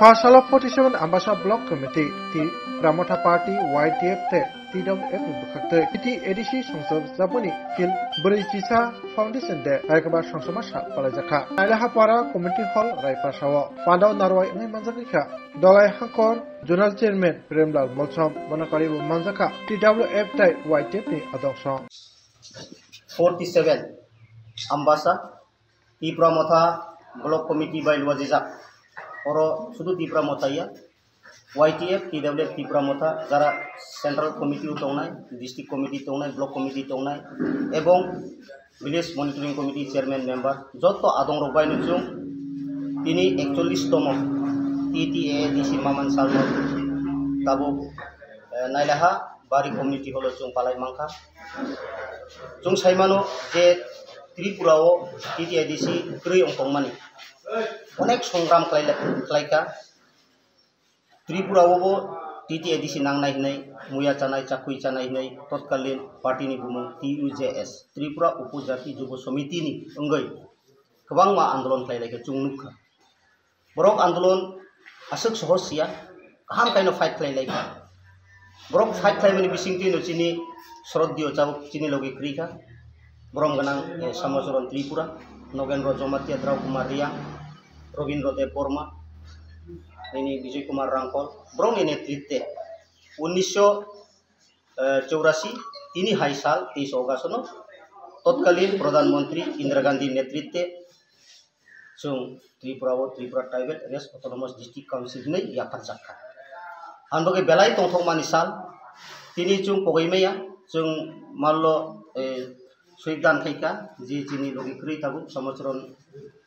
Fashala 47 Ambasha Block Committee, T. Ramotha Party, YTF, TWF, Bukakte, PT ADC Songsab Zabuni, Phil Burijisa Foundation, Raikabar Songsomasha, Palajaka, Nailahapara Community Hall, Raipashawa, Pandau Narwai, Manzaka, Dolai Hankor, Journal Chairman, Premlal Molsom, Bonakari Manzaka, TWF, YTF, Adoption. 47 Ambasha, T. Ramotha Block Committee by Wajizak. Oro sudu T. Ramotha ya YTF TWF T. Ramotha jara Central Committee tongnai District Committee tongnai Block Committee tongnai ebong Village Monitoring Committee Chairman member joto adong robai nujung ini 41 tomo TTADC Maman Salmo tabu nailaha bari community holo jung palai mangka jung saimano je Tripurao TTADC tri ongkongmani অনেক সংগ্রাম খাইকা Tripura ওবো TTADC নাংনাই হিনাই মুয়া চানাই চাকুই চানাই হিনাই তৎকালীন পার্টিनि बुङो TUJS Tripura उपजाति जुब समितिनि अंगै गोबां मा आन्दोलन खालायलायखौ जों नुखा बरक आन्दोलन आसक सहसिया गाहाम काइनो फाइट खालायलायखा बरक फाइट खालायमानि बिसिंति नचिनि शरदिय चाबक चिनि लगे क्रिका बरम गनां सामचरन त्रिपुरा नगेन्द्र जमातिया द्राव कुमार रिया रवीन्द्र देव Burma ini Vijay Kumar Rangkol Brong ini नेतृत्व 1984 3 हाई साल 23 अगस्त तत्कालीन प्रधानमंत्री इंदिरा गांधी नेतृत्व जों Tripura tribal areas autonomous district council नै याफार जाखा आनबगे बेलाय तंथंमानि साल तिनि जों पगैमैया जों माल्लो सुइदान खैका जे जिनि लगे क्रै ताबु समचरन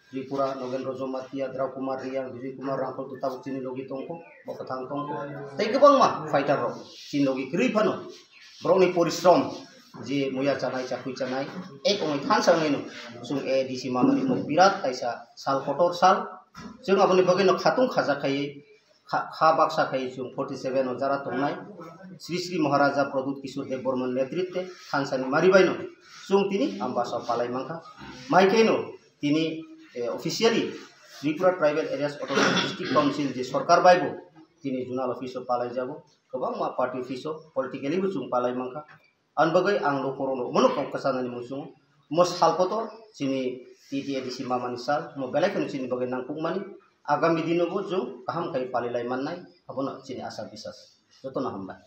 त्रिपुरा नगेन्द्र जमातिया द्राव कुमार रिया विजय कुमार रांखल ताबु चिनि लगे तंको बकथां तंको तै गोबां मा फाइटार रो चिनि लगे क्रै फानो ब्रौनि परिश्रम जे मुया चानाय चाकुइ चानाय एक ओंै थान सांगैनो जों ADC मामानि मो बिरात कायसा साल कटर साल जों आबनि बगे न खातुं खाजाखायै खा बाक्साखायै जों 47 जारा तंनाय श्री श्री महाराजा प्रदूत किशोर देव बर्मन नेतृत्व थानसानि मारिबायनो जों तिनि आम्बासा पालाय मांखा माइकैनो तिनि officially Tripura tribal areas autonomous district council जे सरकार बायबो तिनि जुनाल ऑफिस पालाय जाबो गोबां मा पार्टी ऑफिस पॉलिटिकली बो जों पालाय मांखा अनबगै आं लो करनो मनो ककसानानि मुसुं मो सालकोतो चिनि TTADC मामानि साल मो बेलायखौनो चिनि बगै नांपुगमानि आगामी दिनोबो जों गाहाम खाय पालिलाय माननाय हाबनो चिनि आशा बिश्वास जतन हामबाय।